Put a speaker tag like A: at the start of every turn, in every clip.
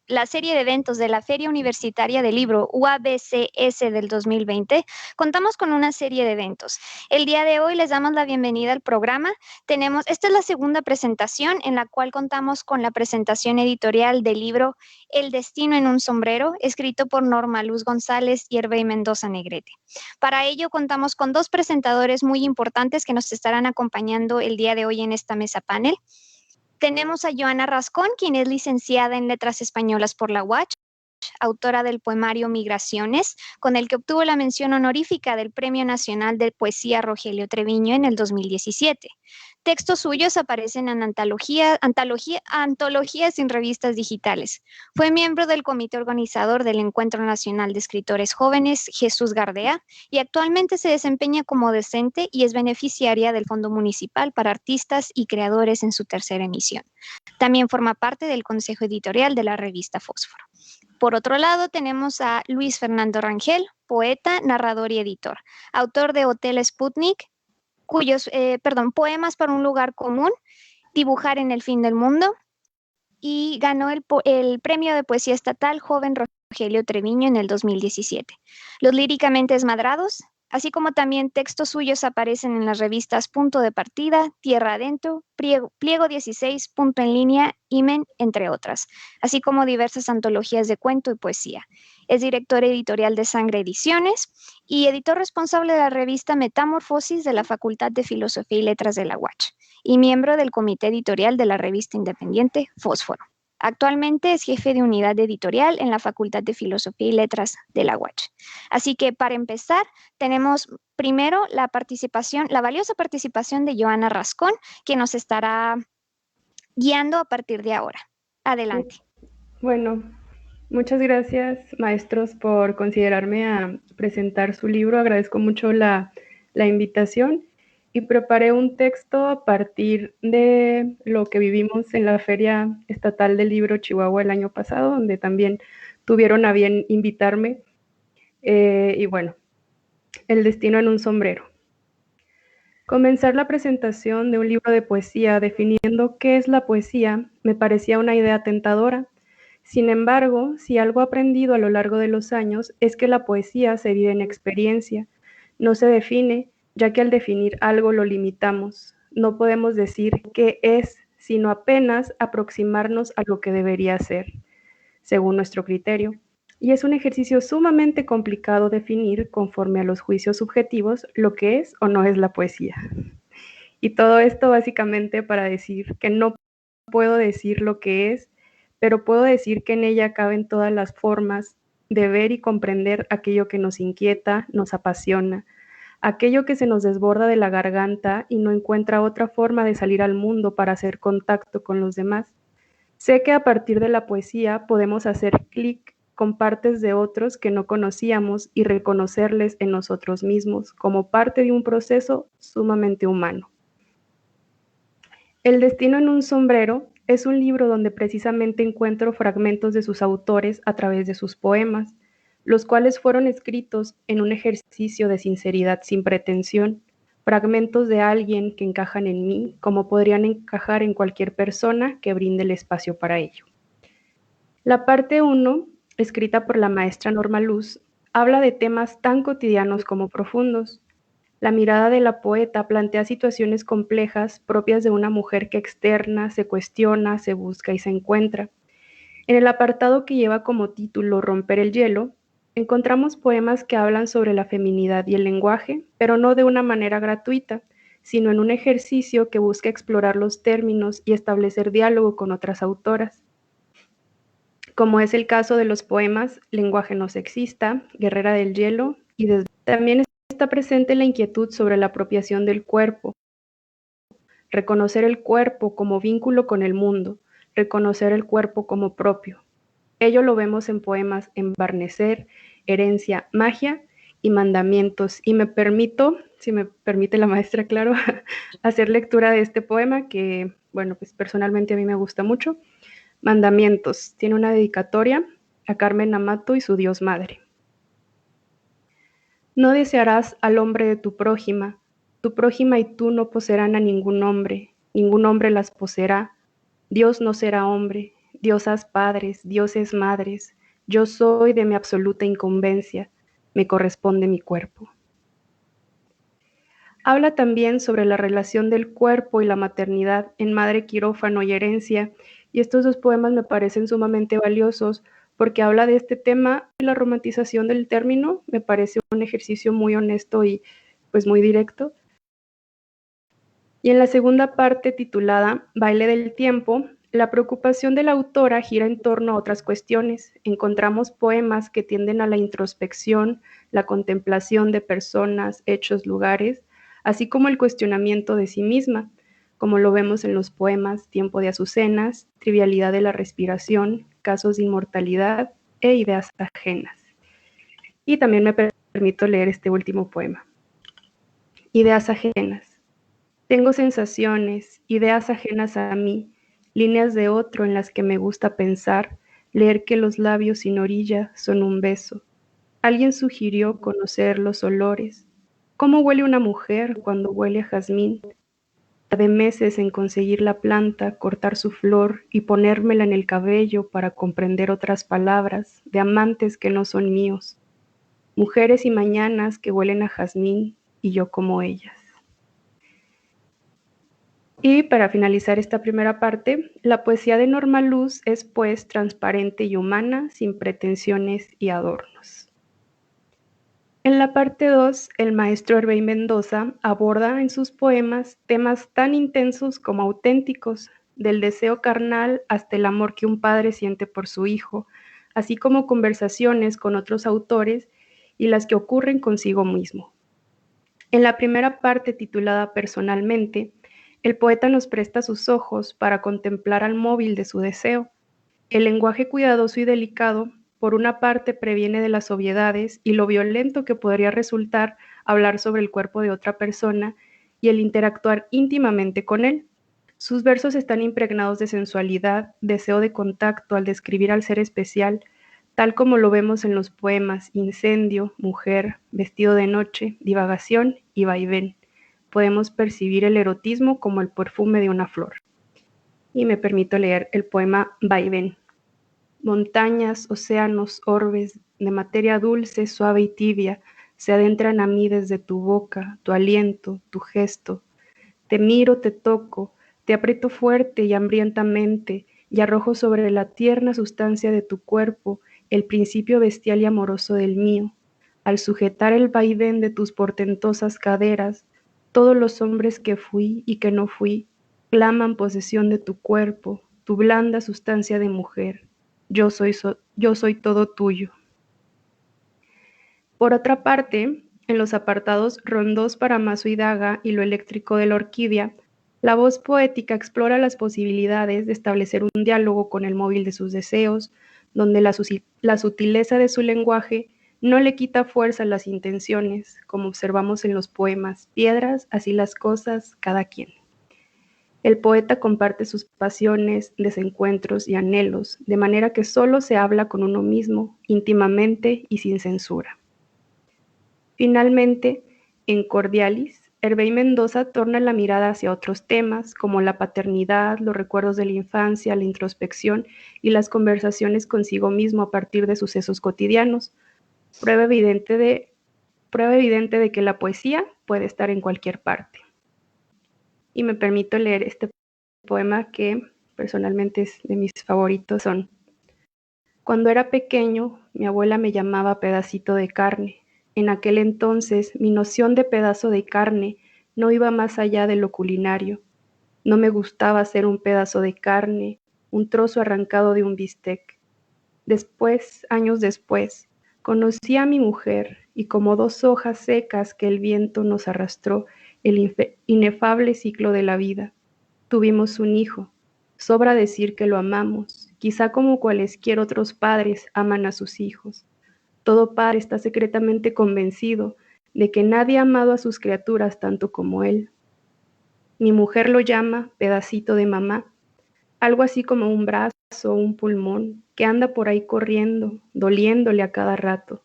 A: la serie de eventos de la Feria Universitaria del Libro UABCS del 2020, contamos con una serie de eventos. El día de hoy les damos la bienvenida al programa. Esta es la segunda presentación en la cual contamos con la presentación editorial del libro El destino en un sombrero, escrito por Norma Luz González y Hervé Mendoza Negrete. Para ello contamos con dos presentadores muy importantes que nos estarán acompañando el día de hoy en esta mesa panel. Tenemos a Joana Rascón, quien es licenciada en Letras Españolas por la UACH, autora del poemario Migraciones, con el que obtuvo la mención honorífica del Premio Nacional de Poesía Rogelio Treviño en el 2017. Textos suyos aparecen en antologías en revistas digitales. Fue miembro del comité organizador del Encuentro Nacional de Escritores Jóvenes Jesús Gardea y actualmente se desempeña como docente y es beneficiaria del Fondo Municipal para Artistas y Creadores en su tercera emisión. También forma parte del consejo editorial de la revista Fósforo. Por otro lado, tenemos a Luis Fernando Rangel, poeta, narrador y editor, autor de Hotel Sputnik, Poemas para un lugar común, Dibujar en el fin del mundo, y ganó el premio de poesía estatal Joven Rogelio Treviño en el 2017. Los líricamente esmadrados, así como también textos suyos aparecen en las revistas Punto de Partida, Tierra Adentro, Pliego 16, Punto en Línea, Imen, entre otras, así como diversas antologías de cuento y poesía. Es director editorial de Sangre Ediciones y editor responsable de la revista Metamorfosis de la Facultad de Filosofía y Letras de la UACH y miembro del comité editorial de la revista independiente Fósforo. Actualmente es jefe de unidad editorial en la Facultad de Filosofía y Letras de la UACH. Así que para empezar, tenemos primero la valiosa participación de Joana Rascón, que nos estará guiando a partir de ahora. Adelante.
B: Bueno, muchas gracias, maestros, por considerarme a presentar su libro. Agradezco mucho la invitación y preparé un texto a partir de lo que vivimos en la Feria Estatal del Libro Chihuahua el año pasado, donde también tuvieron a bien invitarme. Y bueno, El destino en un sombrero. Comenzar la presentación de un libro de poesía definiendo qué es la poesía me parecía una idea tentadora. Sin embargo, si algo he aprendido a lo largo de los años es que la poesía se vive en experiencia, no se define, ya que al definir algo lo limitamos. No podemos decir qué es, sino apenas aproximarnos a lo que debería ser, según nuestro criterio. Y es un ejercicio sumamente complicado definir, conforme a los juicios subjetivos, lo que es o no es la poesía. Y todo esto básicamente para decir que no puedo decir lo que es, pero puedo decir que en ella caben todas las formas de ver y comprender aquello que nos inquieta, nos apasiona, aquello que se nos desborda de la garganta y no encuentra otra forma de salir al mundo para hacer contacto con los demás. Sé que a partir de la poesía podemos hacer clic con partes de otros que no conocíamos y reconocerles en nosotros mismos como parte de un proceso sumamente humano. El destino en un sombrero es un libro donde precisamente encuentro fragmentos de sus autores a través de sus poemas, los cuales fueron escritos en un ejercicio de sinceridad sin pretensión, fragmentos de alguien que encajan en mí como podrían encajar en cualquier persona que brinde el espacio para ello. La parte 1, escrita por la maestra Norma Luz, habla de temas tan cotidianos como profundos. La mirada de la poeta plantea situaciones complejas propias de una mujer que externa, se cuestiona, se busca y se encuentra. En el apartado que lleva como título Romper el hielo, encontramos poemas que hablan sobre la feminidad y el lenguaje, pero no de una manera gratuita, sino en un ejercicio que busca explorar los términos y establecer diálogo con otras autoras, como es el caso de los poemas Lenguaje no sexista, Guerrera del hielo y también está presente la inquietud sobre la apropiación del cuerpo, reconocer el cuerpo como vínculo con el mundo, reconocer el cuerpo como propio. Ello lo vemos en poemas Embarnecer, Herencia, Magia y Mandamientos. Y me permito, si me permite la maestra, claro, hacer lectura de este poema que, bueno, pues personalmente a mí me gusta mucho. Mandamientos. Tiene una dedicatoria a Carmen Amato y su Dios Madre. No desearás al hombre de tu prójima y tú no poseerán a ningún hombre las poseerá. Dios no será hombre, diosas padres, dioses madres, yo soy de mi absoluta incumbencia, me corresponde mi cuerpo. Habla también sobre la relación del cuerpo y la maternidad en Madre Quirófano y Herencia, y estos dos poemas me parecen sumamente valiosos porque habla de este tema y la romantización del término. Me parece un ejercicio muy honesto y pues muy directo. Y en la segunda parte, titulada Baile del tiempo, la preocupación de la autora gira en torno a otras cuestiones. Encontramos poemas que tienden a la introspección, la contemplación de personas, hechos, lugares, así como el cuestionamiento de sí misma, como lo vemos en los poemas Tiempo de Azucenas, Trivialidad de la respiración, Casos de inmortalidad e Ideas ajenas. Y también me permito leer este último poema. Ideas ajenas. Tengo sensaciones, ideas ajenas a mí, líneas de otro en las que me gusta pensar, leer que los labios sin orilla son un beso. Alguien sugirió conocer los olores. ¿Cómo huele una mujer cuando huele a jazmín? Tardé meses en conseguir la planta, cortar su flor y ponérmela en el cabello para comprender otras palabras de amantes que no son míos. Mujeres y mañanas que huelen a jazmín y yo como ellas. Y para finalizar esta primera parte, la poesía de Norma Luz es pues transparente y humana, sin pretensiones y adornos. En la parte 2, el maestro Hervey Mendoza aborda en sus poemas temas tan intensos como auténticos, del deseo carnal hasta el amor que un padre siente por su hijo, así como conversaciones con otros autores y las que ocurren consigo mismo. En la primera parte, titulada Personalmente, el poeta nos presta sus ojos para contemplar al móvil de su deseo. El lenguaje cuidadoso y delicado, por una parte, previene de las obviedades y lo violento que podría resultar hablar sobre el cuerpo de otra persona y el interactuar íntimamente con él. Sus versos están impregnados de sensualidad, deseo de contacto al describir al ser especial, tal como lo vemos en los poemas Incendio, Mujer, Vestido de Noche, Divagación y Vaivén. Podemos percibir el erotismo como el perfume de una flor. Y me permito leer el poema Vaivén. Montañas, océanos, orbes, de materia dulce, suave y tibia, se adentran a mí desde tu boca, tu aliento, tu gesto. Te miro, te toco, te aprieto fuerte y hambrientamente, y arrojo sobre la tierna sustancia de tu cuerpo el principio bestial y amoroso del mío. Al sujetar el vaivén de tus portentosas caderas, todos los hombres que fui y que no fui, claman posesión de tu cuerpo, tu blanda sustancia de mujer. Yo soy todo tuyo. Por otra parte, en los apartados Rondós para Mazo y Daga y Lo eléctrico de la orquídea, la voz poética explora las posibilidades de establecer un diálogo con el móvil de sus deseos, donde la sutileza de su lenguaje no le quita fuerza a las intenciones, como observamos en los poemas Piedras, así las cosas, cada quien. El poeta comparte sus pasiones, desencuentros y anhelos, de manera que solo se habla con uno mismo, íntimamente y sin censura. Finalmente, en Cordialis, Hervey Mendoza torna la mirada hacia otros temas, como la paternidad, los recuerdos de la infancia, la introspección y las conversaciones consigo mismo a partir de sucesos cotidianos, prueba evidente de que la poesía puede estar en cualquier parte. Y me permito leer este poema que personalmente es de mis favoritos. Cuando era pequeño, mi abuela me llamaba pedacito de carne. En aquel entonces, mi noción de pedazo de carne no iba más allá de lo culinario. No me gustaba ser un pedazo de carne, un trozo arrancado de un bistec. Después, años después, conocí a mi mujer y como dos hojas secas que el viento nos arrastró el inefable ciclo de la vida, tuvimos un hijo. Sobra decir que lo amamos, quizá como cualesquier otros padres aman a sus hijos. Todo padre está secretamente convencido de que nadie ha amado a sus criaturas tanto como él. Mi mujer lo llama pedacito de mamá, algo así como un brazo o un pulmón que anda por ahí corriendo, doliéndole a cada rato.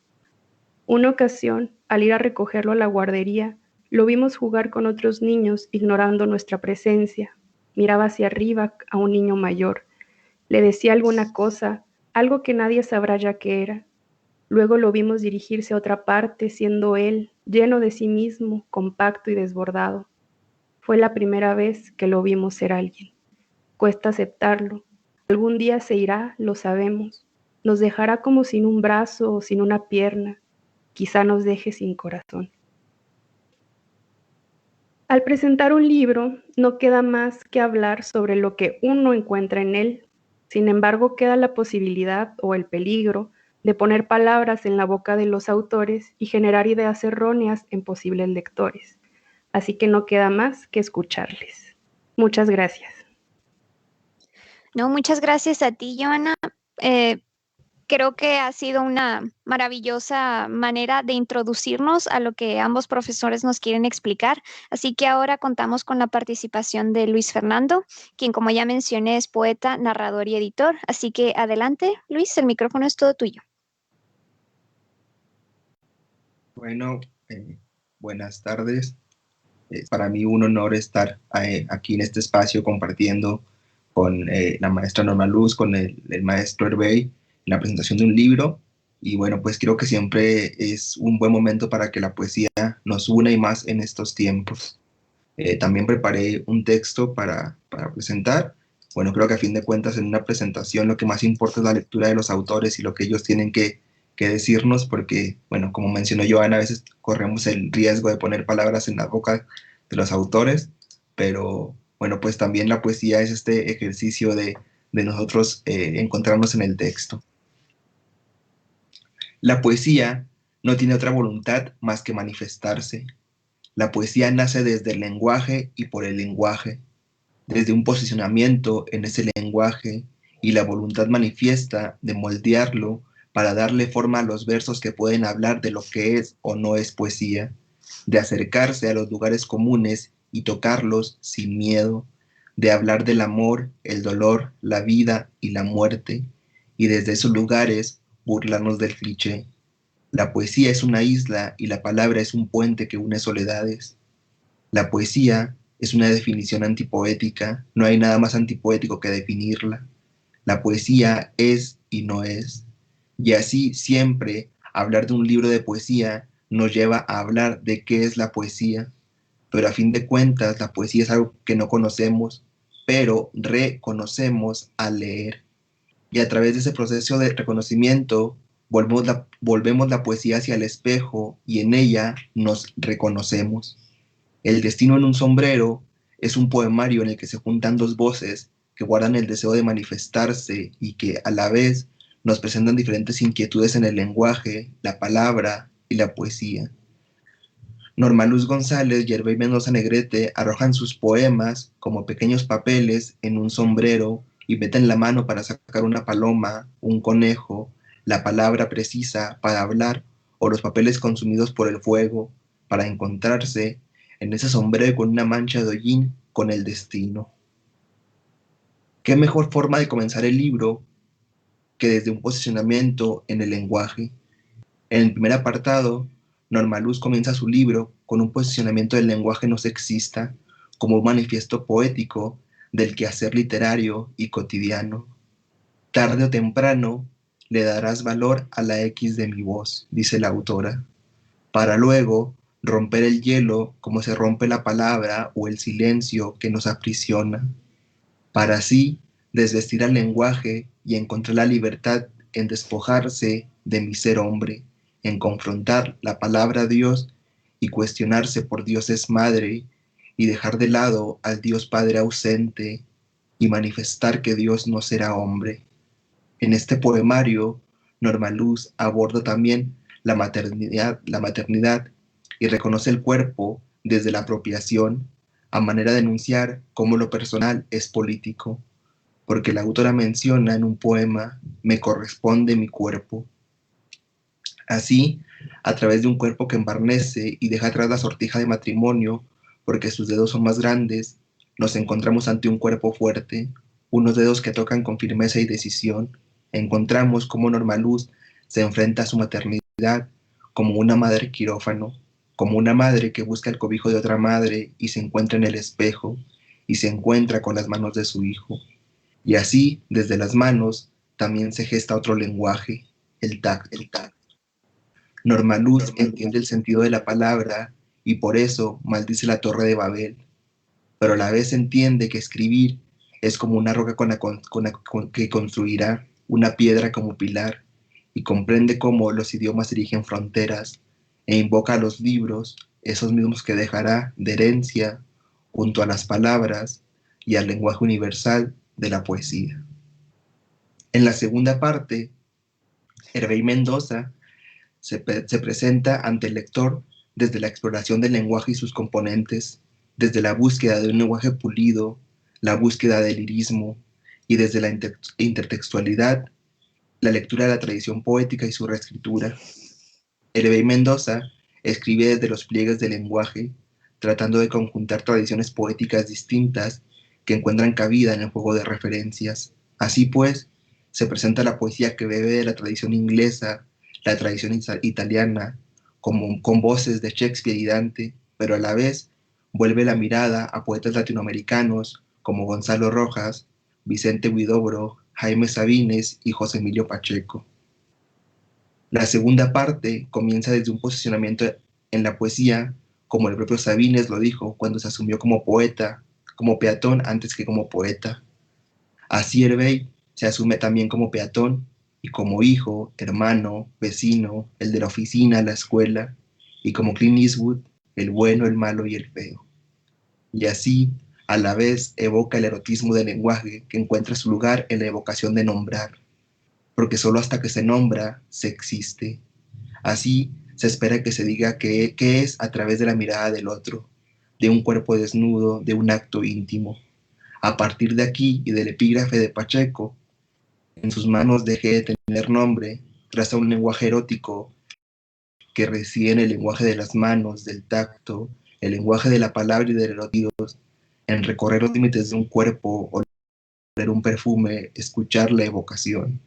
B: Una ocasión, al ir a recogerlo a la guardería, lo vimos jugar con otros niños ignorando nuestra presencia. Miraba hacia arriba a un niño mayor. Le decía alguna cosa, algo que nadie sabrá ya qué era. Luego lo vimos dirigirse a otra parte, siendo él, lleno de sí mismo, compacto y desbordado. Fue la primera vez que lo vimos ser alguien. Cuesta aceptarlo. Algún día se irá, lo sabemos. Nos dejará como sin un brazo o sin una pierna. Quizá nos deje sin corazón. Al presentar un libro, no queda más que hablar sobre lo que uno encuentra en él. Sin embargo, queda la posibilidad o el peligro de poner palabras en la boca de los autores y generar ideas erróneas en posibles lectores. Así que no queda más que escucharles. Muchas gracias.
A: No, muchas gracias a ti, Joana. Eh, Creo que ha sido una maravillosa manera de introducirnos a lo que ambos profesores nos quieren explicar. Así que ahora contamos con la participación de Luis Fernando, quien, como ya mencioné, es poeta, narrador y editor. Así que adelante, Luis, el micrófono es todo tuyo.
C: Bueno, buenas tardes. Es para mí un honor estar aquí en este espacio compartiendo con la maestra Norma Luz, con el maestro Hervey, en la presentación de un libro. Y bueno, pues creo que siempre es un buen momento para que la poesía nos una y más en estos tiempos. También preparé un texto para presentar. Bueno, creo que a fin de cuentas en una presentación lo que más importa es la lectura de los autores y lo que ellos tienen que decirnos, porque, bueno, como mencionó Joana, a veces corremos el riesgo de poner palabras en la boca de los autores, pero bueno, pues también la poesía es este ejercicio de nosotros encontrarnos en el texto. La poesía no tiene otra voluntad más que manifestarse. La poesía nace desde el lenguaje y por el lenguaje, desde un posicionamiento en ese lenguaje y la voluntad manifiesta de moldearlo para darle forma a los versos que pueden hablar de lo que es o no es poesía, de acercarse a los lugares comunes y tocarlos sin miedo, de hablar del amor, el dolor, la vida y la muerte, y desde esos lugares burlarnos del cliché. La poesía es una isla y la palabra es un puente que une soledades. La poesía es una definición antipoética, no hay nada más antipoético que definirla. La poesía es y no es. Y así siempre hablar de un libro de poesía nos lleva a hablar de qué es la poesía. Pero a fin de cuentas, la poesía es algo que no conocemos, pero reconocemos al leer. Y a través de ese proceso de reconocimiento, volvemos la poesía hacia el espejo y en ella nos reconocemos. El destino en un sombrero es un poemario en el que se juntan dos voces que guardan el deseo de manifestarse y que a la vez nos presentan diferentes inquietudes en el lenguaje, la palabra y la poesía. Norma Luz González y Hervey Mendoza Negrete arrojan sus poemas como pequeños papeles en un sombrero y meten la mano para sacar una paloma, un conejo, la palabra precisa para hablar o los papeles consumidos por el fuego para encontrarse en ese sombrero con una mancha de hollín con el destino. ¿Qué mejor forma de comenzar el libro que desde un posicionamiento en el lenguaje? En el primer apartado, Norma Luz comienza su libro con un posicionamiento del lenguaje no sexista como un manifiesto poético del quehacer literario y cotidiano. Tarde o temprano le darás valor a la X de mi voz, dice la autora, para luego romper el hielo como se rompe la palabra o el silencio que nos aprisiona, para así desvestir al lenguaje y encontrar la libertad en despojarse de mi ser hombre, en confrontar la palabra Dios y cuestionarse por Dios es madre y dejar de lado al Dios Padre ausente y manifestar que Dios no será hombre. En este poemario, Norma Luz aborda también la maternidad y reconoce el cuerpo desde la apropiación, a manera de enunciar cómo lo personal es político, porque la autora menciona en un poema, me corresponde mi cuerpo. Así, a través de un cuerpo que embarnece y deja atrás la sortija de matrimonio, porque sus dedos son más grandes, nos encontramos ante un cuerpo fuerte, unos dedos que tocan con firmeza y decisión. Encontramos cómo Norma Luz se enfrenta a su maternidad como una madre quirófano, como una madre que busca el cobijo de otra madre y se encuentra en el espejo y se encuentra con las manos de su hijo. Y así, desde las manos, también se gesta otro lenguaje, el tacto. Norma Luz entiende el sentido de la palabra y por eso maldice la Torre de Babel, pero a la vez entiende que escribir es como una roca que construirá una piedra como pilar y comprende cómo los idiomas erigen fronteras e invoca a los libros, esos mismos que dejará de herencia junto a las palabras y al lenguaje universal de la poesía. En la segunda parte, Hervé Mendoza se presenta ante el lector desde la exploración del lenguaje y sus componentes, desde la búsqueda de un lenguaje pulido, la búsqueda del lirismo y desde la intertextualidad, la lectura de la tradición poética y su reescritura. Hervé Mendoza escribe desde los pliegues del lenguaje, tratando de conjuntar tradiciones poéticas distintas que encuentran cabida en el juego de referencias. Así pues, se presenta la poesía que bebe de la tradición inglesa, la tradición italiana, con voces de Shakespeare y Dante, pero a la vez vuelve la mirada a poetas latinoamericanos como Gonzalo Rojas, Vicente Huidobro, Jaime Sabines y José Emilio Pacheco. La segunda parte comienza desde un posicionamiento en la poesía, como el propio Sabines lo dijo cuando se asumió como poeta, como peatón antes que como poeta. Así Hervé se asume también como peatón y como hijo, hermano, vecino, el de la oficina, la escuela, y como Clint Eastwood, el bueno, el malo y el feo. Y así, a la vez, evoca el erotismo del lenguaje que encuentra su lugar en la evocación de nombrar, porque solo hasta que se nombra, se existe. Así, se espera que se diga qué es a través de la mirada del otro, de un cuerpo desnudo, de un acto íntimo. A partir de aquí y del epígrafe de Pacheco, en sus manos dejé de tener nombre, traza un lenguaje erótico que reside en el lenguaje de las manos, del tacto, el lenguaje de la palabra y del erotismo, en recorrer los límites de un cuerpo, oler un perfume, escuchar la evocación.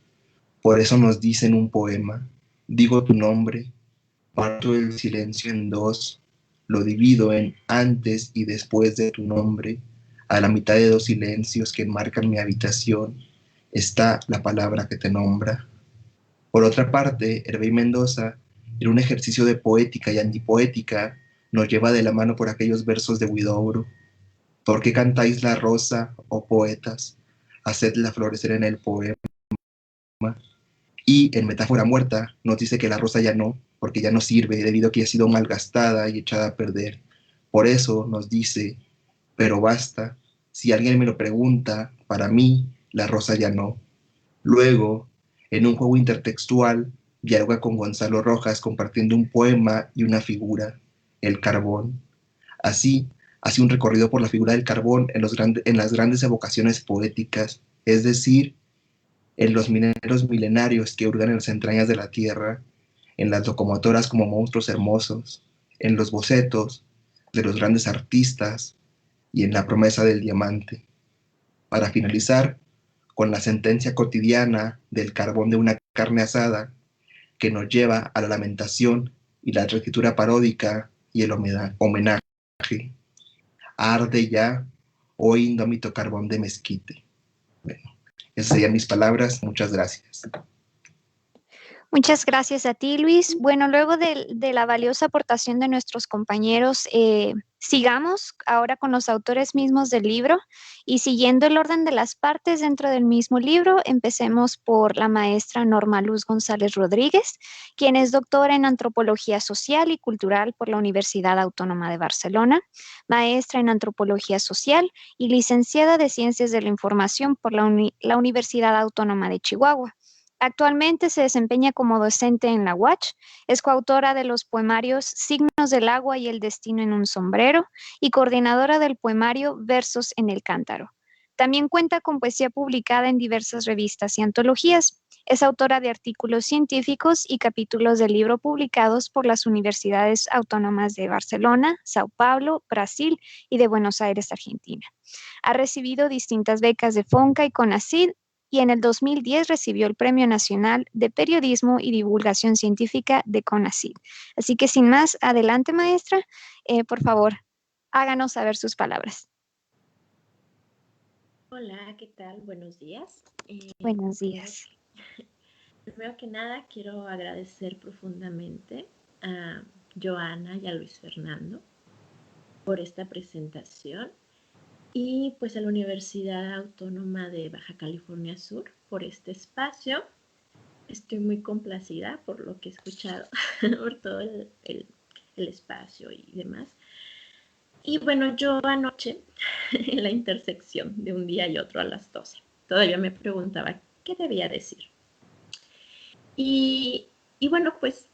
C: Por eso nos dice en un poema, digo tu nombre, parto el silencio en dos, lo divido en antes y después de tu nombre, a la mitad de dos silencios que enmarcan mi habitación, está la palabra que te nombra. Por otra parte, Hervé Mendoza, en un ejercicio de poética y antipoética, nos lleva de la mano por aquellos versos de Huidobro. ¿Por qué cantáis la rosa, oh poetas? Hacedla florecer en el poema. Y en Metáfora Muerta nos dice que la rosa ya no, porque ya no sirve debido a que ha sido malgastada y echada a perder. Por eso nos dice, pero basta, si alguien me lo pregunta, para mí la rosa ya no. Luego, en un juego intertextual, dialoga con Gonzalo Rojas compartiendo un poema y una figura, el carbón. Así, hace un recorrido por la figura del carbón en las grandes evocaciones poéticas, es decir, en los mineros milenarios que hurgan en las entrañas de la tierra, en las locomotoras como monstruos hermosos, en los bocetos de los grandes artistas y en la promesa del diamante. Para finalizar, con la sentencia cotidiana del carbón de una carne asada que nos lleva a la lamentación y la reescritura paródica y el homenaje. Arde ya, oh indómito carbón de mezquite. Bueno, esas serían mis palabras. Muchas gracias.
A: Muchas gracias a ti, Luis. Bueno, luego de la valiosa aportación de nuestros compañeros, sigamos ahora con los autores mismos del libro y siguiendo el orden de las partes dentro del mismo libro, empecemos por la maestra Norma Luz González Rodríguez, quien es doctora en Antropología Social y Cultural por la Universidad Autónoma de Barcelona, maestra en Antropología Social y licenciada de Ciencias de la Información por la Universidad Autónoma de Chihuahua. Actualmente se desempeña como docente en la UACH, es coautora de los poemarios Signos del agua y el destino en un sombrero y coordinadora del poemario Versos en el cántaro. También cuenta con poesía publicada en diversas revistas y antologías. Es autora de artículos científicos y capítulos del libro publicados por las universidades autónomas de Barcelona, Sao Paulo, Brasil y de Buenos Aires, Argentina. Ha recibido distintas becas de FONCA y CONACYT y en el 2010 recibió el Premio Nacional de Periodismo y Divulgación Científica de CONACYT. Así que sin más, adelante maestra, por favor, háganos saber sus palabras.
D: Hola, ¿qué tal? Buenos días.
A: Buenos días.
D: Primero que nada, quiero agradecer profundamente a Joana y a Luis Fernando por esta presentación y pues a la Universidad Autónoma de Baja California Sur por este espacio. Estoy muy complacida por lo que he escuchado, por todo el espacio y demás. Y bueno, yo anoche, en la intersección de un día y otro a las 12, todavía me preguntaba qué debía decir. Y bueno, pues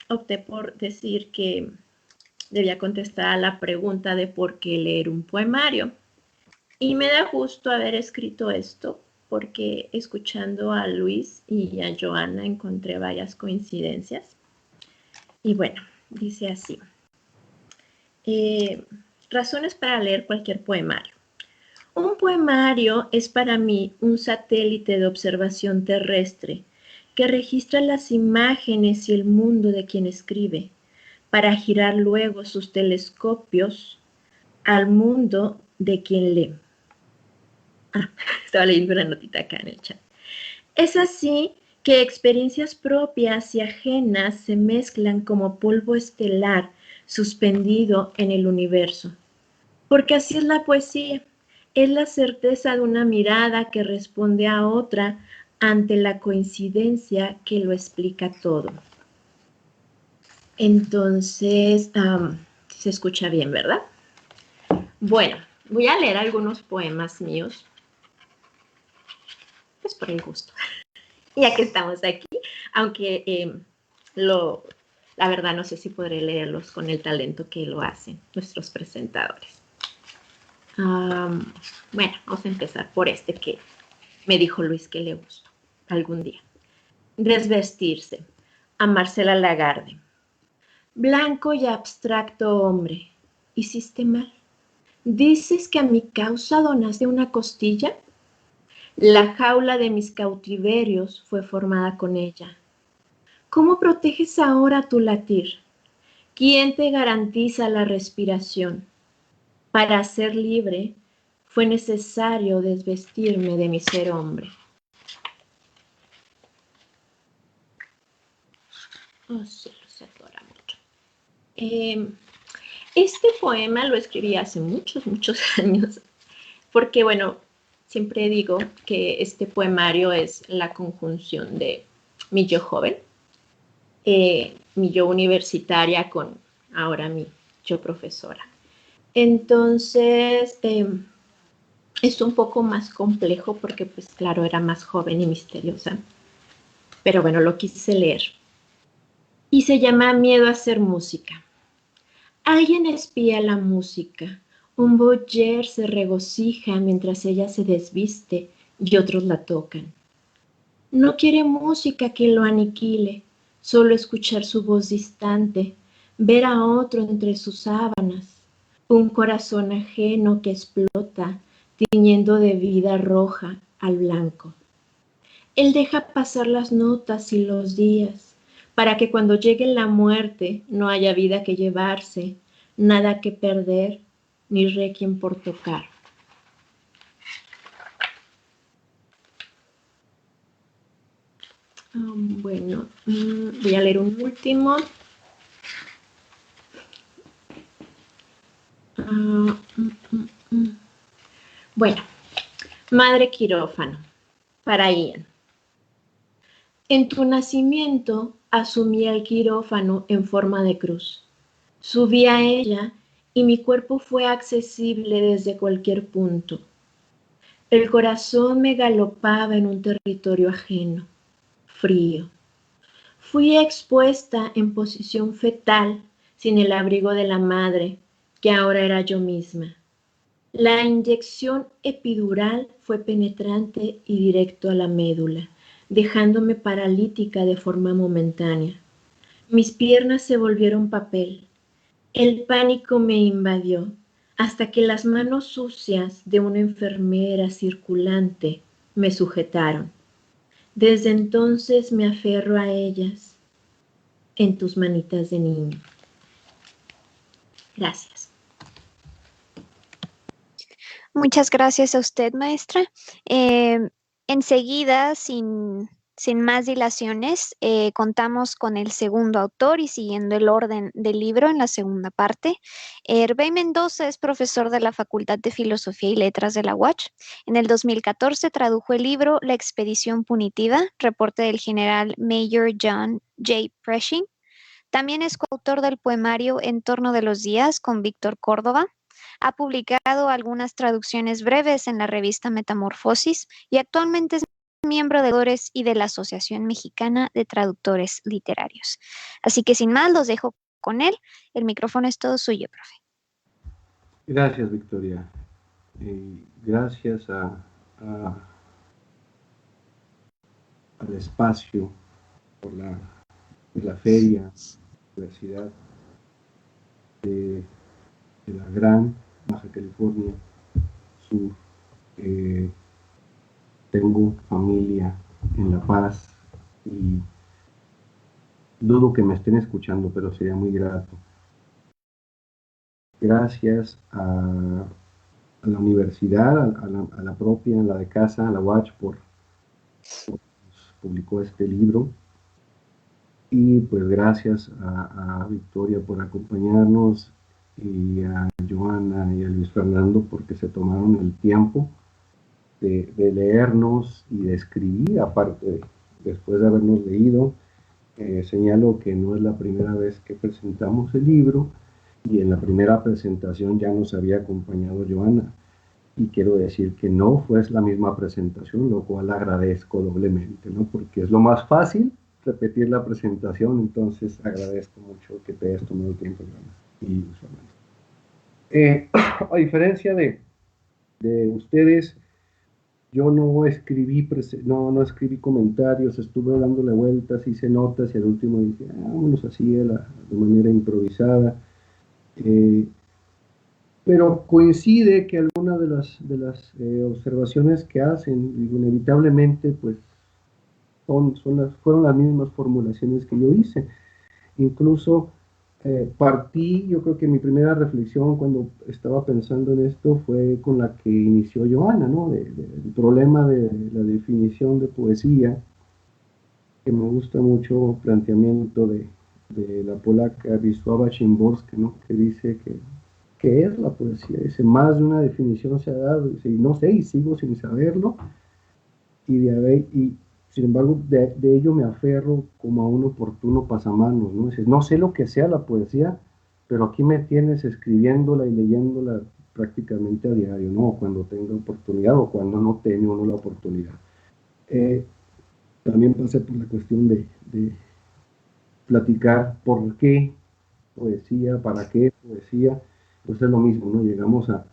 D: opté por decir que debía contestar a la pregunta de por qué leer un poemario. Y me da gusto haber escrito esto porque escuchando a Luis y a Joana encontré varias coincidencias. Y bueno, dice así. Razones para leer cualquier poemario. Un poemario es para mí un satélite de observación terrestre que registra las imágenes y el mundo de quien escribe, para girar luego sus telescopios al mundo de quien lee. Estaba leyendo una notita acá en el chat. Es así que experiencias propias y ajenas se mezclan como polvo estelar suspendido en el universo. Porque así es la poesía. Es la certeza de una mirada que responde a otra ante la coincidencia que lo explica todo. Entonces, se escucha bien, ¿verdad? Bueno, voy a leer algunos poemas míos, pues por el gusto, ya que estamos aquí, aunque la verdad no sé si podré leerlos con el talento que lo hacen nuestros presentadores. Bueno, vamos a empezar por este que me dijo Luis que le gustó algún día. Desvestirse, a Marcela Lagarde. Blanco y abstracto hombre, hiciste mal. ¿Dices que a mi causa donaste una costilla? La jaula de mis cautiverios fue formada con ella. ¿Cómo proteges ahora tu latir? ¿Quién te garantiza la respiración? Para ser libre, fue necesario desvestirme de mi ser hombre. Oh, cielo, se atora mucho. Este poema lo escribí hace muchos años, porque, bueno, siempre digo que este poemario es la conjunción de mi yo joven, mi yo universitaria con ahora mi yo profesora. Entonces, es un poco más complejo porque, pues claro, era más joven y misteriosa. Pero bueno, lo quise leer. Y se llama Miedo a hacer música. Alguien espía la música. Un boyer se regocija mientras ella se desviste y otros la tocan. No quiere música que lo aniquile, solo escuchar su voz distante, ver a otro entre sus sábanas, un corazón ajeno que explota, tiñendo de vida roja al blanco. Él deja pasar las notas y los días, para que cuando llegue la muerte no haya vida que llevarse, nada que perder, ni requiem por tocar. Bueno, voy a leer un último. Bueno, Madre Quirófano, para Ian. En tu nacimiento asumí el quirófano en forma de cruz. Subí a ella y mi cuerpo fue accesible desde cualquier punto. El corazón me galopaba en un territorio ajeno, frío. Fui expuesta en posición fetal, sin el abrigo de la madre, que ahora era yo misma. La inyección epidural fue penetrante y directo a la médula, dejándome paralítica de forma momentánea. Mis piernas se volvieron papel. El pánico me invadió, hasta que las manos sucias de una enfermera circulante me sujetaron. Desde entonces me aferro a ellas, en tus manitas de niño. Gracias.
A: Muchas gracias a usted, maestra. Enseguida, sin más dilaciones, contamos con el segundo autor y siguiendo el orden del libro en la segunda parte. Hervé Mendoza es profesor de la Facultad de Filosofía y Letras de la UACH. En el 2014 tradujo el libro La expedición punitiva, reporte del general Major John J. Pershing. También es coautor del poemario En torno de los días con Víctor Córdoba. Ha publicado algunas traducciones breves en la revista Metamorfosis y actualmente es miembro de editores y de la Asociación Mexicana de Traductores Literarios. Así que sin más, los dejo con él. El micrófono es todo suyo, profe.
E: Gracias, Victoria. Gracias al espacio por la feria, universidad de la Gran Baja California Sur. Tengo familia en La Paz y dudo que me estén escuchando, pero sería muy grato. Gracias a la universidad, a la propia, a la de casa, a la UACH, por publicó este libro. Y pues gracias a Victoria por acompañarnos y a Joana y a Luis Fernando porque se tomaron el tiempo de leernos y de escribir, aparte después de habernos leído. Señalo que no es la primera vez que presentamos el libro y en la primera presentación ya nos había acompañado Joana. Y quiero decir que no fue la misma presentación, lo cual agradezco doblemente, ¿no? Porque es lo más fácil repetir la presentación, entonces agradezco mucho que te hayas tomado el tiempo, Joana y Fernando. A diferencia de ustedes, yo no escribí comentarios, estuve dándole vueltas, hice notas y al último dije, vámonos así de manera improvisada. Pero coincide que algunas de las observaciones que hacen, inevitablemente, pues fueron las mismas formulaciones que yo hice. Incluso partí, yo creo que mi primera reflexión cuando estaba pensando en esto fue con la que inició Joana, ¿no? El problema de la definición de poesía, que me gusta mucho el planteamiento de la polaca Wisława Szymborska, ¿no? Que dice ¿qué es la poesía? Dice, más de una definición se ha dado, dice, y no sé, y sigo sin saberlo, y sin embargo, de ello me aferro como a un oportuno pasamanos, ¿no? Dice, no sé lo que sea la poesía, pero aquí me tienes escribiéndola y leyéndola prácticamente a diario, ¿no? Cuando tenga oportunidad o cuando no tenga uno la oportunidad. También pasé por la cuestión de platicar por qué poesía, para qué poesía. Pues es lo mismo, ¿no? Llegamos a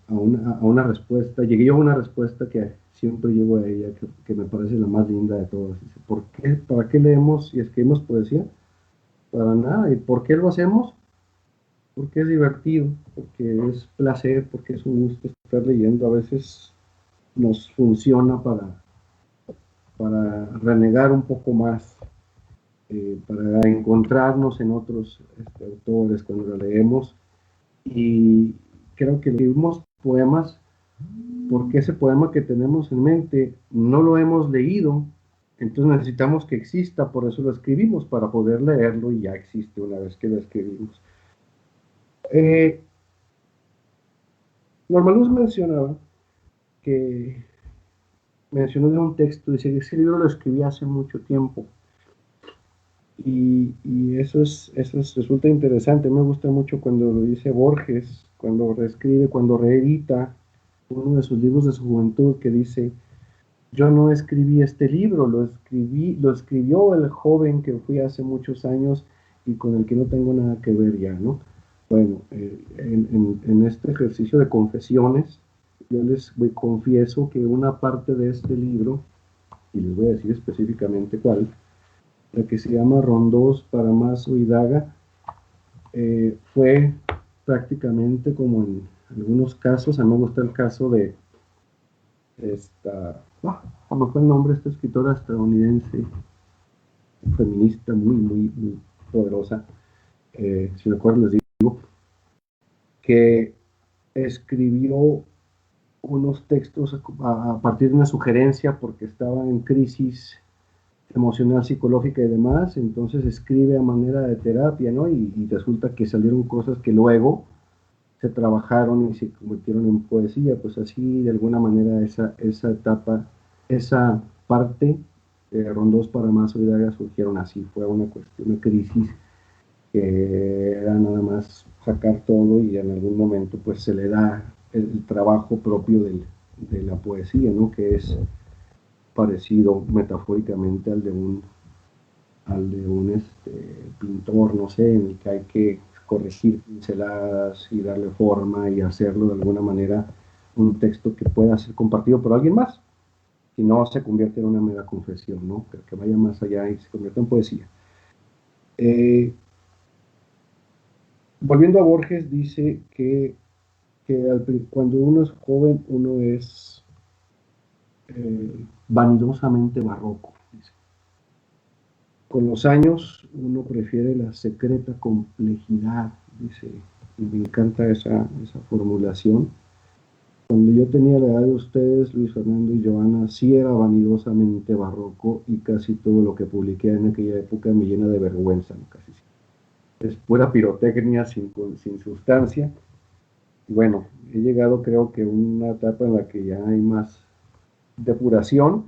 E: una respuesta, llegué yo a una respuesta que siempre llego a ella, que me parece la más linda de todas. Dice, ¿para qué leemos y escribimos poesía? Para nada. ¿Y por qué lo hacemos? Porque es divertido, porque es placer, porque es un gusto estar leyendo. A veces nos funciona para renegar un poco más, para encontrarnos en otros autores cuando lo leemos. Y creo que leímos poemas porque ese poema que tenemos en mente no lo hemos leído, entonces necesitamos que exista, por eso lo escribimos, para poder leerlo y ya existe una vez que lo escribimos. Norma Luz mencionó de un texto, dice que ese libro lo escribí hace mucho tiempo. Y eso resulta interesante. Me gusta mucho cuando lo dice Borges, cuando reescribe, cuando reedita uno de sus libros de su juventud, que dice, yo no escribí este libro, lo escribió el joven que fui hace muchos años y con el que no tengo nada que ver ya, ¿no? Bueno, en este ejercicio de confesiones, yo les confieso que una parte de este libro, y les voy a decir específicamente cuál, la que se llama Rondós para Mazo y Daga, fue prácticamente como en algunos casos. A mí me gusta el caso de ¿cómo fue el nombre de esta escritora estadounidense, feminista muy poderosa? Si me acuerdo les digo, que escribió unos textos a partir de una sugerencia porque estaba en crisis emocional, psicológica y demás, entonces escribe a manera de terapia, ¿no? Y resulta que salieron cosas que luego se trabajaron y se convirtieron en poesía, pues así de alguna manera esa etapa, esa parte de Rondos para Más Vidaga surgieron así, fue una cuestión, una crisis que era nada más sacar todo y en algún momento pues se le da el trabajo propio de la poesía, ¿no? Que es parecido metafóricamente al de un pintor, no sé, en el que hay que corregir pinceladas y darle forma y hacerlo de alguna manera un texto que pueda ser compartido por alguien más, si no se convierte en una mera confesión, ¿no? Que vaya más allá y se convierta en poesía. Volviendo a Borges, dice que cuando uno es joven, uno es vanidosamente barroco. Dice. Con los años, uno prefiere la secreta complejidad, dice, y me encanta esa formulación. Cuando yo tenía la edad de ustedes, Luis Fernando y Joana, sí era vanidosamente barroco y casi todo lo que publiqué en aquella época me llena de vergüenza, ¿no? Casi es pura pirotecnia sin sustancia. Y bueno, he llegado creo que a una etapa en la que ya hay más depuración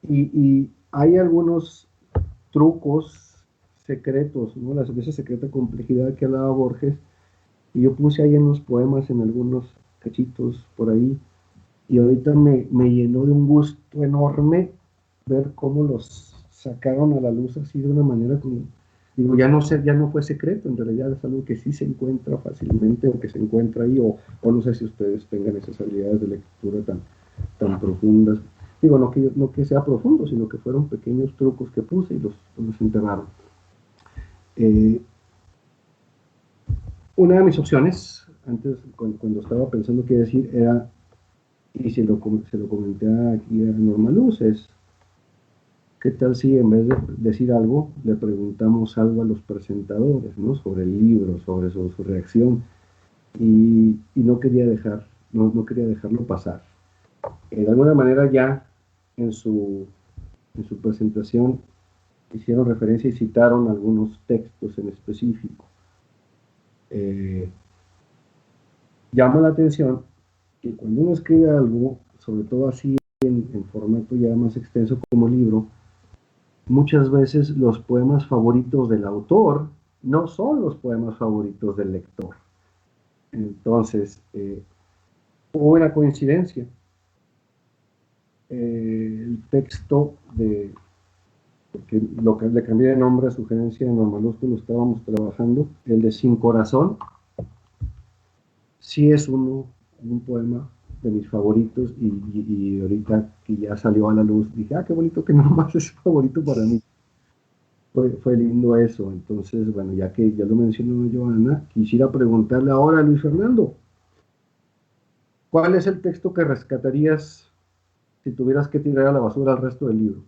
E: y hay algunos trucos secretos, ¿no? Esa secreta complejidad que hablaba Borges, y yo puse ahí en los poemas, en algunos cachitos por ahí, y ahorita me llenó de un gusto enorme ver cómo los sacaron a la luz así de una manera como, digo, ya no fue secreto, en realidad es algo que sí se encuentra fácilmente o que se encuentra ahí, o no sé si ustedes tengan esas habilidades de lectura tan profundas. Digo, no que sea profundo, sino que fueron pequeños trucos que puse y los enterraron. Una de mis opciones, antes, cuando estaba pensando qué decir, era, y se lo comenté aquí a Norma Luz, es, ¿qué tal si en vez de decir algo, le preguntamos algo a los presentadores, ¿no? Sobre el libro, sobre su reacción? Y no quería dejarlo pasar. De alguna manera ya en su presentación hicieron referencia y citaron algunos textos en específico. Llama la atención que cuando uno escribe algo, sobre todo así en formato ya más extenso como libro, muchas veces los poemas favoritos del autor no son los poemas favoritos del lector. Entonces, hubo una coincidencia. El texto porque lo que le cambié de nombre a sugerencia de Norma Luz que lo estábamos trabajando, el de Sin Corazón, sí es un poema de mis favoritos y ahorita que ya salió a la luz dije, qué bonito que nomás es favorito para mí. Fue lindo eso. Entonces, bueno, ya que ya lo mencionó Joana, quisiera preguntarle ahora a Luis Fernando, ¿cuál es el texto que rescatarías si tuvieras que tirar a la basura el resto del libro?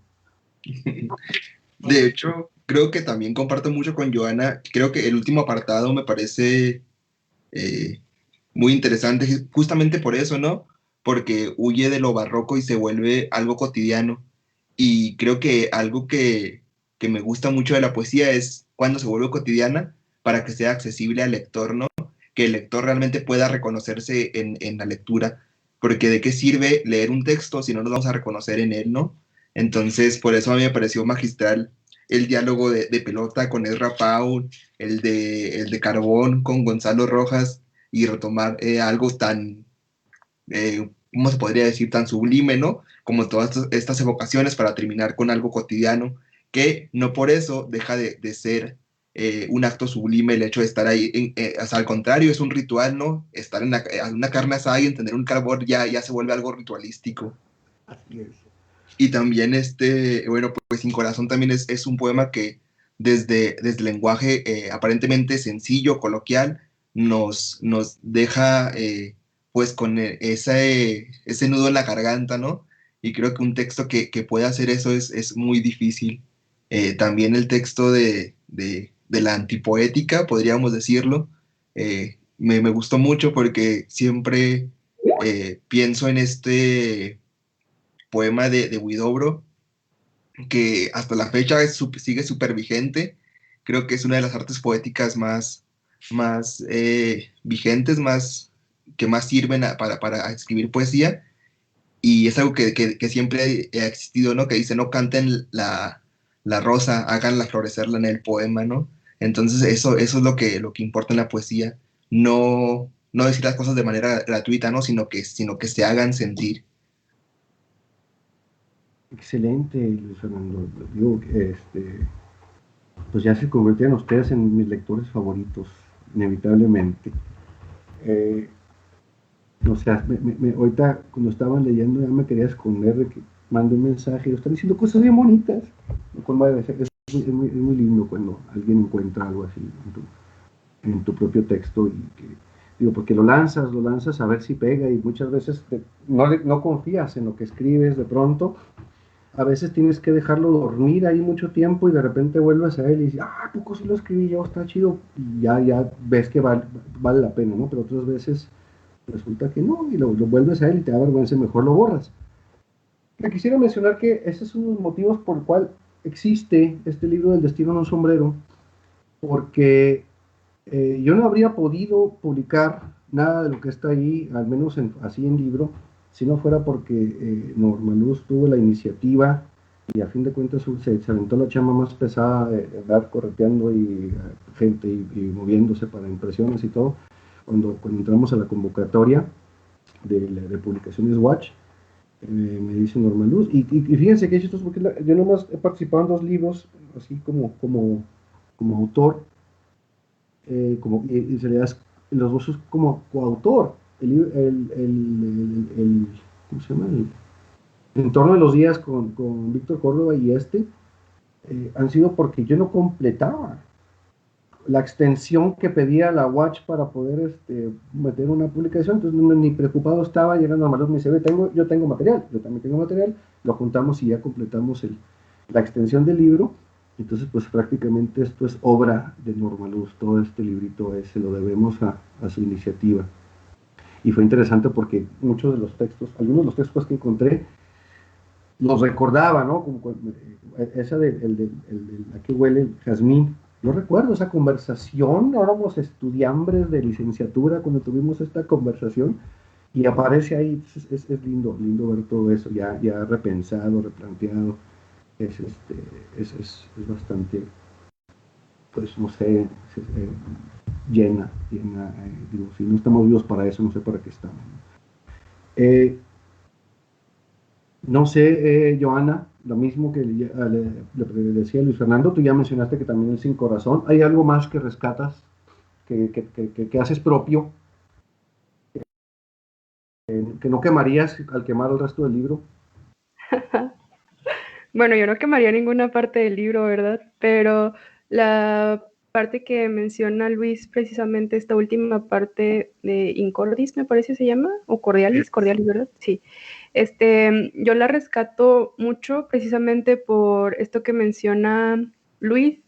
C: De hecho, creo que también comparto mucho con Joana. Creo que el último apartado me parece muy interesante, justamente por eso, ¿no? Porque huye de lo barroco y se vuelve algo cotidiano. Y creo que algo que me gusta mucho de la poesía es cuando se vuelve cotidiana para que sea accesible al lector, ¿no? Que el lector realmente pueda reconocerse en la lectura. Porque ¿de qué sirve leer un texto si no nos vamos a reconocer en él, ¿no? Entonces, por eso a mí me pareció magistral el diálogo de Pelota con Ezra Pound, el de Carbón con Gonzalo Rojas, y retomar algo tan, ¿cómo se podría decir? Tan sublime, ¿no? Como todas estas evocaciones para terminar con algo cotidiano, que no por eso deja de ser un acto sublime el hecho de estar ahí. O sea, al contrario, es un ritual, ¿no? Estar en una carne asada y entender un carbón ya se vuelve algo ritualístico.
E: Así es.
C: Y también bueno, pues Sin Corazón también es un poema que desde el lenguaje aparentemente sencillo, coloquial, nos deja pues con ese nudo en la garganta, ¿no? Y creo que un texto que puede hacer eso es muy difícil. También el texto de la antipoética, podríamos decirlo, me gustó mucho porque siempre pienso en este poema de Huidobro, que hasta la fecha sigue súper vigente. Creo que es una de las artes poéticas más vigentes, que más sirven para escribir poesía. Y es algo que siempre ha existido, ¿no? Que dice, no canten la rosa, háganla florecerla en el poema, ¿no? Entonces eso es lo que importa en la poesía. No decir las cosas de manera gratuita, ¿no? Sino que se hagan sentir.
E: Excelente, Luis Fernando. Digo, pues ya se convirtieron ustedes en mis lectores favoritos, inevitablemente. O sea, ahorita cuando estaban leyendo ya me quería esconder de que mando un mensaje y están diciendo cosas bien bonitas. Es muy lindo cuando alguien encuentra algo así en tu propio texto digo, porque lo lanzas a ver si pega y muchas veces no confías en lo que escribes de pronto. A veces tienes que dejarlo dormir ahí mucho tiempo y de repente vuelves a él y dices, poco sí lo escribí yo, está chido. Y ya ves que vale la pena, ¿no? Pero otras veces resulta que no, y lo vuelves a él y te da vergüenza y mejor lo borras. Me quisiera mencionar que ese es uno de los motivos por el cual existe este libro del destino en un sombrero, porque yo no habría podido publicar nada de lo que está ahí, al menos así en libro, si no fuera porque Norma Luz tuvo la iniciativa y a fin de cuentas se aventó la chamba más pesada de andar correteando y gente y moviéndose para impresiones y todo. Cuando entramos a la convocatoria de publicaciones Watch, me dice Norma Luz, y fíjense que es chistoso porque yo nomás he participado en 2 libros, así como autor, y en realidad los dos es como coautor. ¿Cómo se llama? En torno de los días con Víctor Córdoba y han sido porque yo no completaba la extensión que pedía la Watch para poder meter una publicación, entonces ni preocupado estaba. Llegando a Malos me dice, yo tengo material, yo también tengo material, lo juntamos y ya completamos la extensión del libro. Entonces pues prácticamente esto es obra de Norma Luz, todo este librito se lo debemos a su iniciativa. Y fue interesante porque muchos de los textos, algunos de los textos que encontré, los recordaba, ¿no? Como esa de ¿a qué huele el jazmín? Yo recuerdo esa conversación, éramos estudiambres de licenciatura cuando tuvimos esta conversación y aparece ahí. Es lindo ver todo eso ya repensado, replanteado. Es bastante, pues no sé, llena. Digo, si no estamos vivos para eso, no sé para qué estamos. No sé, Joana, lo mismo que le decía Luis Fernando, tú ya mencionaste que también es Sin Corazón. ¿Hay algo más que rescatas, que haces propio, que no quemarías al quemar el resto del libro?
B: Bueno, yo no quemaría ninguna parte del libro, ¿verdad? Pero la parte que menciona Luis, precisamente esta última parte de Incordis, me parece se llama, o Cordialis, ¿verdad? Sí. Yo la rescato mucho precisamente por esto que menciona Luis,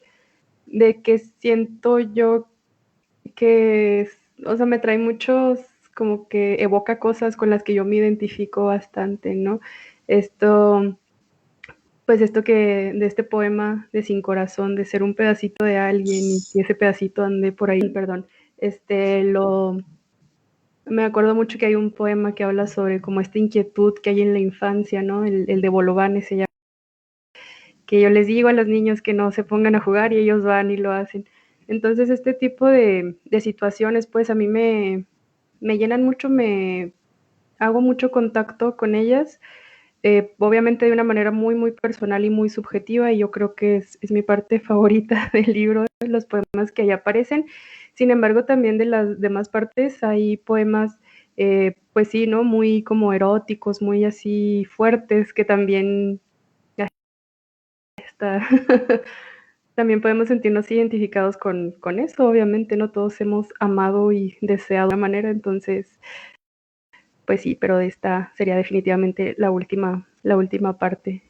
B: de que siento yo que, o sea, me trae muchos, como que evoca cosas con las que yo me identifico bastante, ¿no? Pues esto de este poema de Sin Corazón, de ser un pedacito de alguien y que ese pedacito ande por ahí, perdón, me acuerdo mucho que hay un poema que habla sobre como esta inquietud que hay en la infancia, ¿no? El de Bolovanes se llama, que yo les digo a los niños que no se pongan a jugar y ellos van y lo hacen. Entonces este tipo de situaciones pues a mí me llenan mucho, hago mucho contacto con ellas, obviamente de una manera muy, muy personal y muy subjetiva, y yo creo que es mi parte favorita del libro, los poemas que ahí aparecen. Sin embargo, también de las demás partes hay poemas, pues sí, ¿no? Muy como eróticos, muy así fuertes, que también está... también podemos sentirnos identificados con eso, obviamente, ¿no? Todos hemos amado y deseado de una manera, entonces, pues sí, pero esta sería definitivamente la última parte,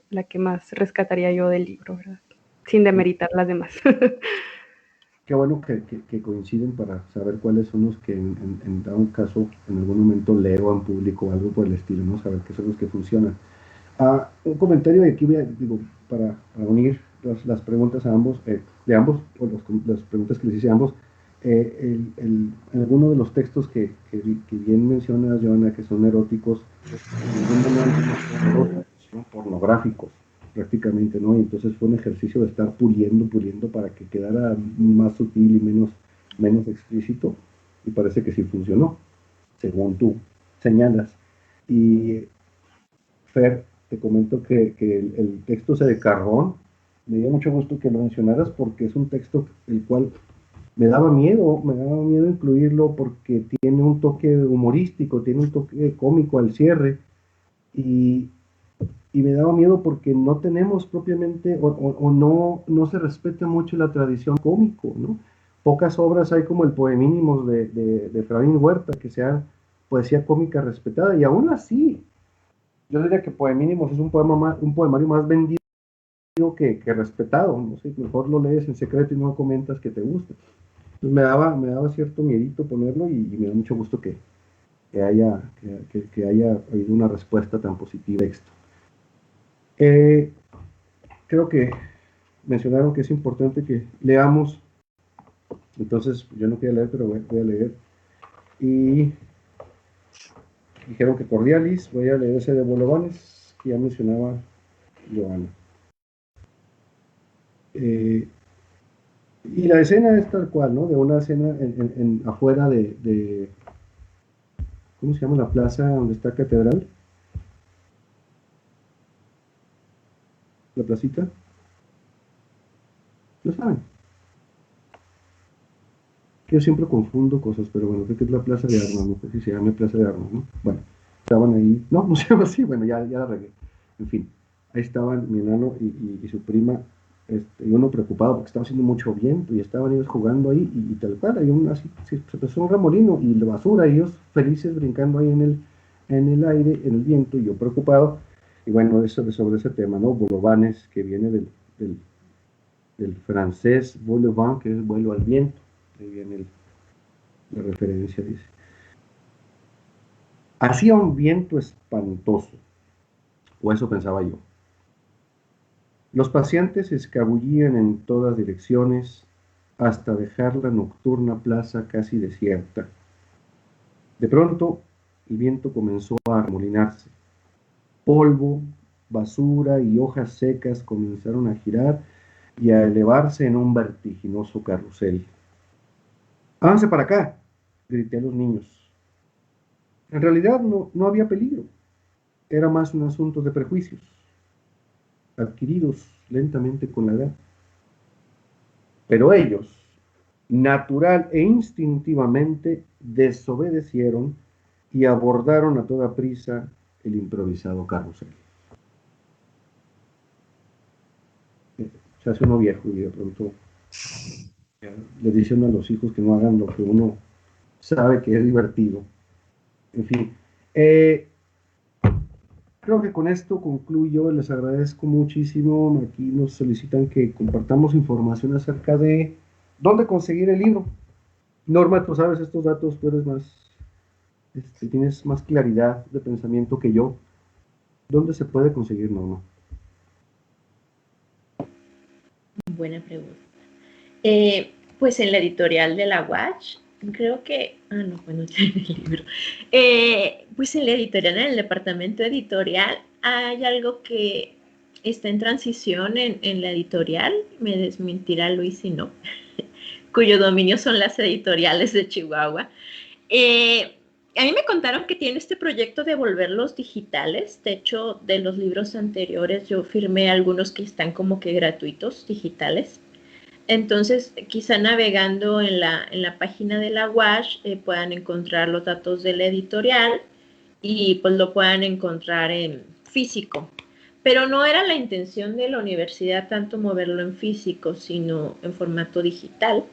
B: la que más rescataría yo del libro, ¿verdad? Sin demeritar las demás.
E: qué bueno que coinciden para saber cuáles son los que en dado caso, en algún momento leo en público o algo por el estilo, ¿no? Saber qué son los que funcionan. Un comentario de aquí, digo, para unir las preguntas a ambos, de ambos, o las preguntas que les hice a ambos, en alguno de los textos que bien mencionas, Joana, que son eróticos, son pornográficos prácticamente, ¿no? Y entonces fue un ejercicio de estar puliendo para que quedara más sutil y menos explícito, y parece que sí funcionó, según tú señalas. Y Fer, te comento que el texto ese de Carbón, me dio mucho gusto que lo mencionaras porque es un texto el cual me daba miedo incluirlo porque tiene un toque humorístico, tiene un toque cómico al cierre, y me daba miedo porque no tenemos propiamente, o no se respeta mucho la tradición cómico, ¿no? Pocas obras hay como el Poemínimos de Efraín Huerta, que sea poesía cómica respetada, y aún así, yo diría que Poemínimos es un poemario más vendido que respetado, ¿no? Si mejor lo lees en secreto y no comentas que te gusta. Entonces me daba cierto miedito ponerlo, y me da mucho gusto que haya habido una respuesta tan positiva a esto. Creo que mencionaron que es importante que leamos, entonces yo no quería leer, pero voy a leer. Y dijeron que Cordialis, voy a leer ese de Bolovanes, que ya mencionaba Joana. Y la escena es tal cual, ¿no? De una escena afuera de ¿cómo se llama la plaza donde está Catedral? La placita. ¿Lo saben? Yo siempre confundo cosas, pero bueno, creo que es la Plaza de Armas, no sé si se llama Plaza de Armas, ¿no? Bueno, estaban ahí, no se llama así, bueno, ya la regué. En fin, ahí estaban mi enano y su prima, y uno preocupado porque estaba haciendo mucho viento, y estaban ellos jugando ahí, y tal cual, hay así, se empezó un remolino, y la basura, ellos felices brincando ahí en el aire, en el viento, y yo preocupado. Y bueno, sobre ese tema, ¿no? Bolovanes, que viene del francés vol au vent, que es vuelo al viento. Ahí viene la referencia, dice. Hacía un viento espantoso, o eso pensaba yo. Los paseantes se escabullían en todas direcciones hasta dejar la nocturna plaza casi desierta. De pronto, el viento comenzó a arremolinarse. Polvo, basura y hojas secas comenzaron a girar y a elevarse en un vertiginoso carrusel. ¡Avance para acá!, grité a los niños. En realidad no había peligro. Era más un asunto de prejuicios, adquiridos lentamente con la edad. Pero ellos, natural e instintivamente, desobedecieron y abordaron a toda prisa el improvisado carrusel. Se hace uno viejo y de pronto le dicen a los hijos que no hagan lo que uno sabe que es divertido. En fin, creo que con esto concluyo. Les agradezco muchísimo. Aquí nos solicitan que compartamos información acerca de dónde conseguir el libro. Norma, tú sabes estos datos, tú eres tienes más claridad de pensamiento que yo. ¿Dónde se puede conseguir, Norma?
D: Buena pregunta. Pues en la editorial de la Watch, creo que, bueno, tiene el libro. Pues en la editorial, en el departamento editorial, hay algo que está en transición en la editorial, me desmentirá Luis si no, cuyo dominio son las editoriales de Chihuahua. A mí me contaron que tiene este proyecto de volverlos digitales. De hecho, de los libros anteriores yo firmé algunos que están como que gratuitos, digitales. Entonces, quizá navegando en la página de la WASH puedan encontrar los datos de la editorial y pues lo puedan encontrar en físico. Pero no era la intención de la universidad tanto moverlo en físico, sino en formato digital.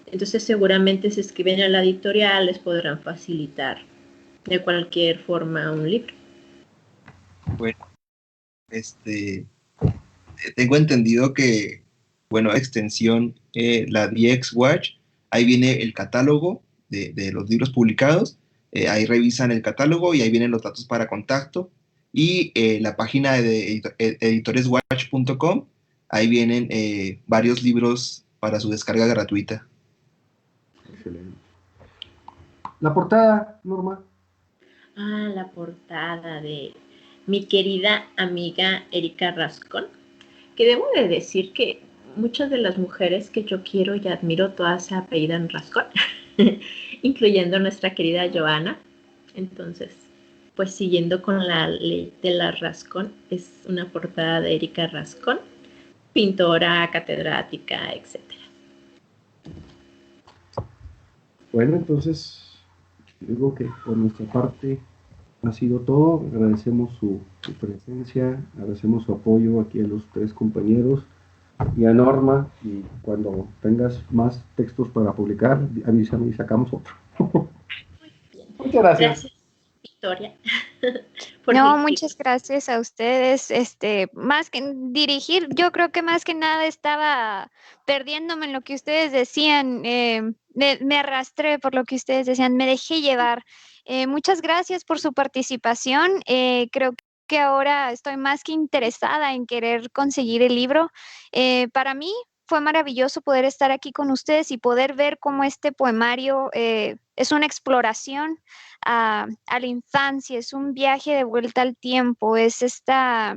D: Entonces, seguramente si escriben a la editorial les podrán facilitar de cualquier forma un libro.
C: Bueno, tengo entendido que bueno, extensión, la DX Watch, ahí viene el catálogo de los libros publicados, ahí revisan el catálogo y ahí vienen los datos para contacto, y la página de editoreswatch.com, ahí vienen varios libros para su descarga gratuita.
E: Excelente. La portada, Norma.
D: Ah, la portada de mi querida amiga Erika Rascón, que debo de decir que muchas de las mujeres que yo quiero y admiro todas se apellidan Rascón, incluyendo nuestra querida Joana. Entonces, pues siguiendo con la ley de la Rascón, es una portada de Erika Rascón, pintora, catedrática, etc.
E: Bueno, entonces, digo que por nuestra parte ha sido todo. Agradecemos su presencia, agradecemos su apoyo aquí a los tres compañeros y a Norma. Y cuando tengas más textos para publicar, avísame y sacamos otro. Muchas gracias.
D: Gracias, Victoria.
A: No, muchas gracias a ustedes. Más que dirigir, yo creo que más que nada estaba perdiéndome en lo que ustedes decían. Me arrastré por lo que ustedes decían, me dejé llevar. Muchas gracias por su participación. Creo que ahora estoy más que interesada en querer conseguir el libro. Para mí fue maravilloso poder estar aquí con ustedes y poder ver cómo este poemario es una exploración a la infancia, es un viaje de vuelta al tiempo, es esta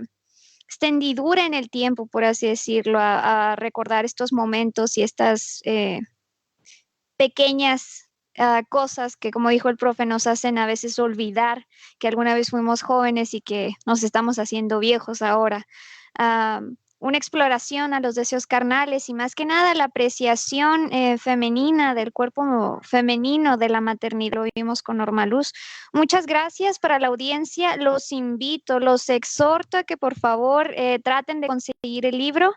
A: hendidura en el tiempo, por así decirlo, a recordar estos momentos y estas pequeñas cosas que, como dijo el profe, nos hacen a veces olvidar que alguna vez fuimos jóvenes y que nos estamos haciendo viejos ahora. Una exploración a los deseos carnales y más que nada la apreciación femenina del cuerpo femenino de la maternidad. Lo vimos con Norma Luz. Muchas gracias para la audiencia. Los invito, los exhorto a que por favor traten de conseguir el libro.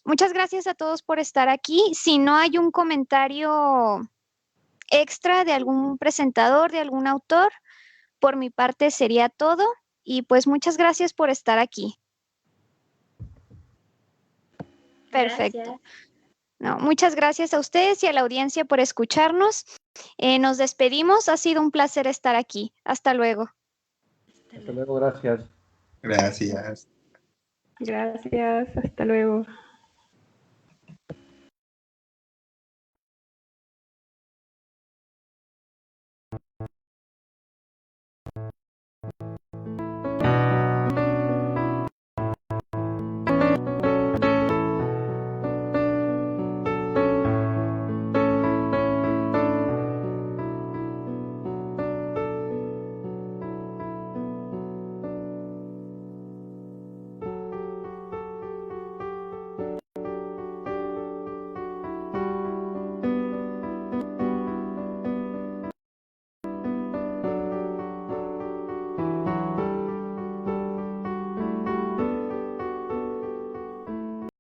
A: Muchas gracias a todos por estar aquí. Si no hay un comentario extra de algún presentador, de algún autor, por mi parte sería todo. Y pues muchas gracias por estar aquí. Perfecto.
D: Gracias.
A: No, muchas gracias a ustedes y a la audiencia por escucharnos. Nos despedimos. Ha sido un placer estar aquí. Hasta luego.
E: Hasta luego, gracias.
C: Gracias.
B: Gracias, hasta luego.